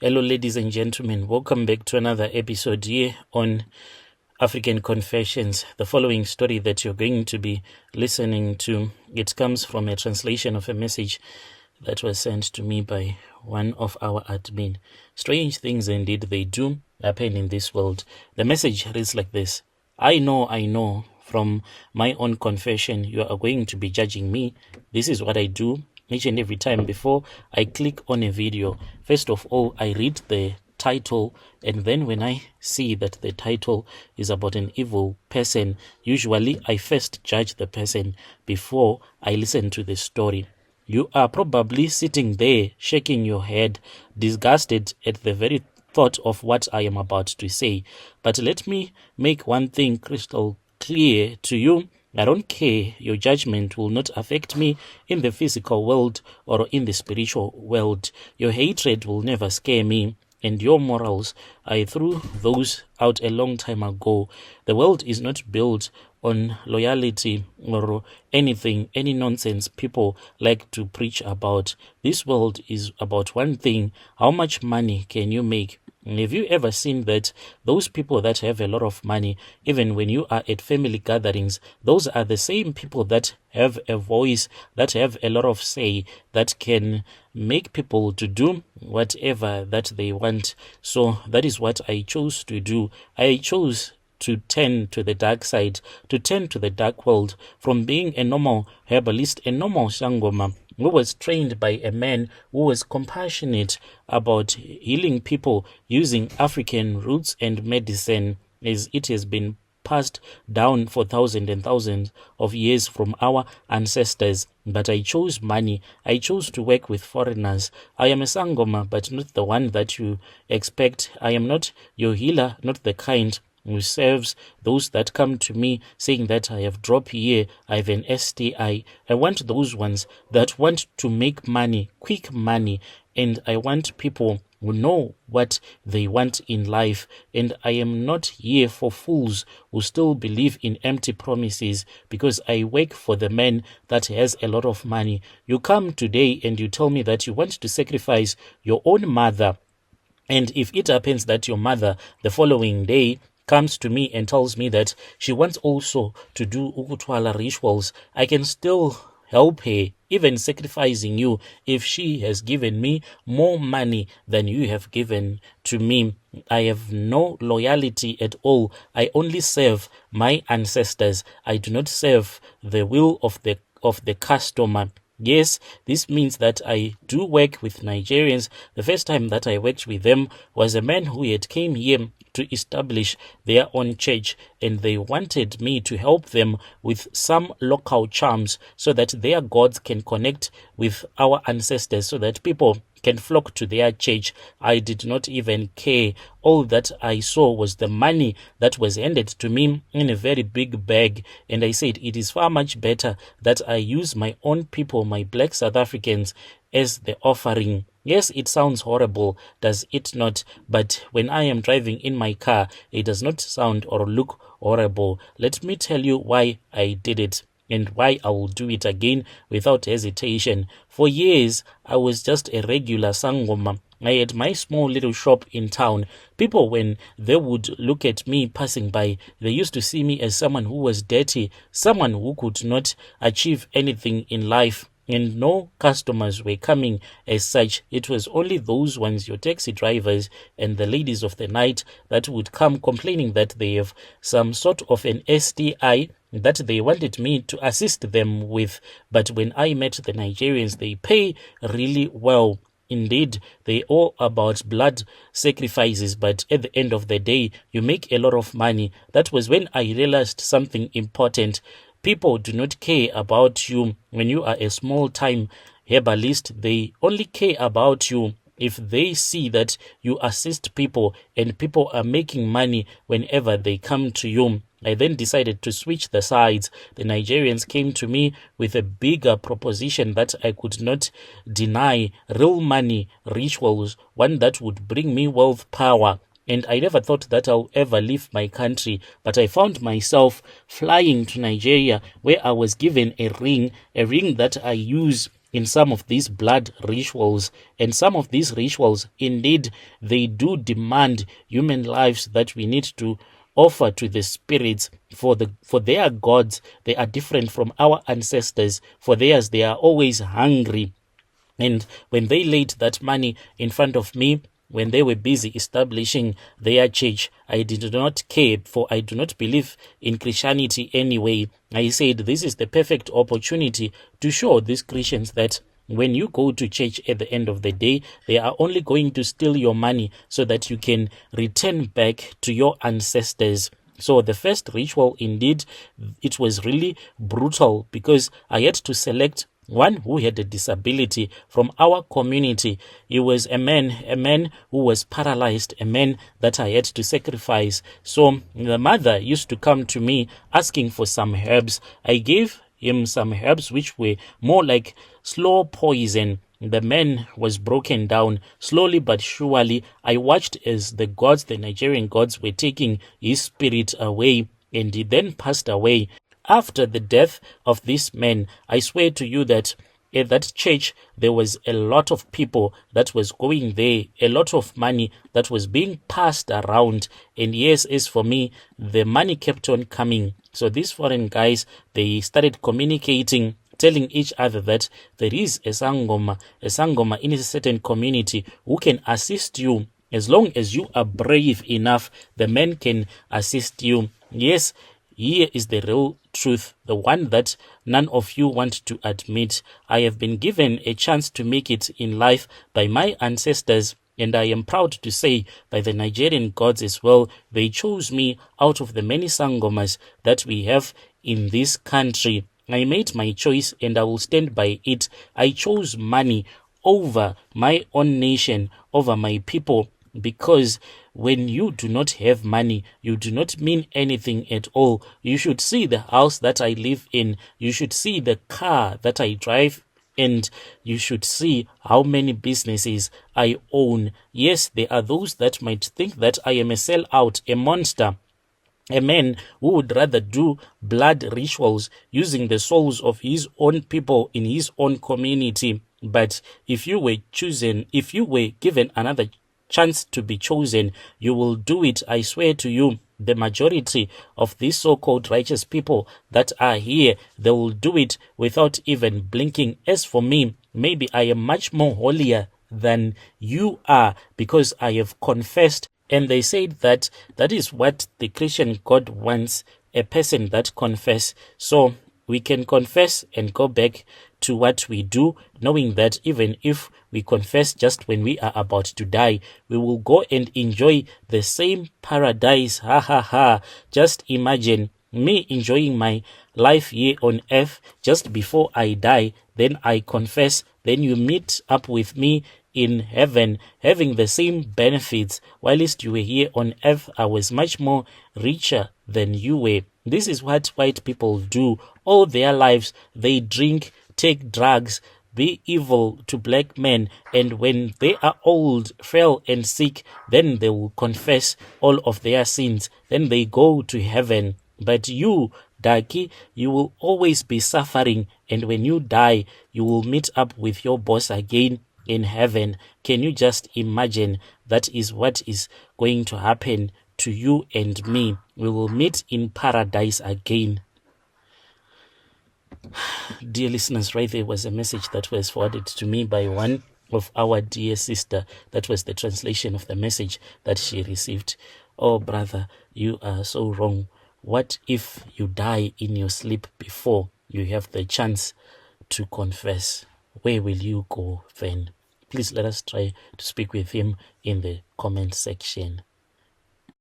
Hello, ladies and gentlemen. Welcome back to another episode here on African Confessions. The following story that you're going to be listening to, it comes from a translation of a message that was sent to me by one of our admin. Strange things indeed they do happen in this world. The message reads like this. I know, from my own confession, you are going to be judging me. This is what I do each and every time before I click on a video. First of all, I read the title, and then when I see that the title is about an evil person, usually I first judge the person before I listen to the story. You are probably sitting there shaking your head, disgusted at the very thought of what I am about to say. But let me make one thing crystal clear to you. I don't care. Your judgment will not affect me in the physical world or in the spiritual world. Your hatred will never scare me. And your morals, I threw those out a long time ago. The world is not built on loyalty or anything, any nonsense people like to preach about. This world is about one thing. How much money can you make? Have you ever seen that those people that have a lot of money, even when you are at family gatherings, those are the same people that have a voice, that have a lot of say, that can make people to do whatever that they want. So that is what I chose to do. I chose to turn to the dark side, to turn to the dark world, from being a normal herbalist, a normal sangoma, who was trained by a man who was compassionate about healing people using African roots and medicine, as it has been passed down for thousands and thousands of years from our ancestors. But I chose money. I chose to work with foreigners. I am a sangoma, but not the one that you expect. I am not your healer, not the kind who serves those that come to me saying that I have drop here, I have an STI. I want those ones that want to make money, quick money, and I want people who know what they want in life. And I am not here for fools who still believe in empty promises, because I work for the man that has a lot of money. You come today and you tell me that you want to sacrifice your own mother, and if it happens that your mother the following day comes to me and tells me that she wants also to do ukutwala rituals, I can still help her, even sacrificing you, if she has given me more money than you have given to me. I have no loyalty at all. I only serve my ancestors. I do not serve the will of the customer. Yes, this means that I do work with Nigerians. The first time that I worked with them was a man who had came here to establish their own church, and they wanted me to help them with some local charms so that their gods can connect with our ancestors, so that people can flock to their church. I did not even care. All that I saw was the money that was handed to me in a very big bag, and I said it is far much better that I use my own people, my black South Africans, as the offering. Yes, it sounds horrible, does it not? But when I am driving in my car, it does not sound or look horrible. Let me tell you why I did it, and why I will do it again without hesitation. For years, I was just a regular sangoma. I had my small little shop in town. People, when they would look at me passing by, they used to see me as someone who was dirty, someone who could not achieve anything in life. And no customers were coming as such. It was only those ones, your taxi drivers and the ladies of the night, that would come complaining that they have some sort of an STI that they wanted me to assist them with. But when I met the Nigerians, they pay really well. Indeed, they all about blood sacrifices, but at the end of the day, you make a lot of money. That was when I realized something important. People do not care about you when you are a small-time herbalist. They only care about you if they see that you assist people and people are making money whenever they come to you. I then decided to switch the sides. The Nigerians came to me with a bigger proposition that I could not deny. Real money, rituals, one that would bring me wealth, power. And I never thought that I'll ever leave my country, but I found myself flying to Nigeria, where I was given a ring that I use in some of these blood rituals, and some of these rituals, indeed, they do demand human lives that we need to offer to the spirits for their gods. They are different from our ancestors. For theirs, they are always hungry. And when they laid that money in front of me, when they were busy establishing their church, I did not care, for I do not believe in Christianity anyway. I said this is the perfect opportunity to show these Christians that when you go to church at the end of the day, they are only going to steal your money so that you can return back to your ancestors. So the first ritual, indeed, it was really brutal because I had to select one who had a disability from our community. He was a man who was paralyzed, a man that I had to sacrifice. So the mother used to come to me asking for some herbs. I gave him some herbs which were more like slow poison. The man was broken down slowly but surely. I watched as the gods, the Nigerian gods, were taking his spirit away, and he then passed away. After the death of this man, I swear to you that at that church there was a lot of people that was going there, a lot of money that was being passed around. And yes, as for me, the money kept on coming. So these foreign guys, they started communicating, telling each other that there is a sangoma in a certain community who can assist you. As long as you are brave enough, the man can assist you. Yes, here is the real truth, the one that none of you want to admit. I have been given a chance to make it in life by my ancestors, and I am proud to say by the Nigerian gods as well. They chose me out of the many sangomas that we have in this country. I made my choice and I will stand by it. I chose money over my own nation, over my people, because when you do not have money, you do not mean anything at all. You should see the house that I live in. You should see the car that I drive, and you should see how many businesses I own. Yes, there are those that might think that I am a sellout, a monster, a man who would rather do blood rituals using the souls of his own people in his own community. But if you were chosen, if you were given another chance to be chosen, you will do it. I swear to you, the majority of these so-called righteous people that are here, they will do it without even blinking. As for me, maybe I am much more holier than you are because I have confessed. And they said that that is what the Christian God wants, a person that confess. So we can confess and go back to what we do, knowing that even if we confess just when we are about to die, we will go and enjoy the same paradise. Ha ha ha. Just imagine me enjoying my life here on earth just before I die. Then I confess. Then you meet up with me in heaven, having the same benefits. Whilst you were here on earth, I was much more richer than you were. This is what white people do all their lives. They drink, take drugs, be evil to black men, and when they are old, frail and sick, then they will confess all of their sins. Then they go to heaven. But you, Daki, you will always be suffering, and when you die, you will meet up with your boss again in heaven. Can you just imagine? That is what is going to happen to you and me. We will meet in paradise again. Dear listeners, right there was a message that was forwarded to me by one of our dear sister. That was the translation of the message that she received. Oh, brother, you are so wrong. What if you die in your sleep before you have the chance to confess? Where will you go then? Please let us try to speak with him in the comment section.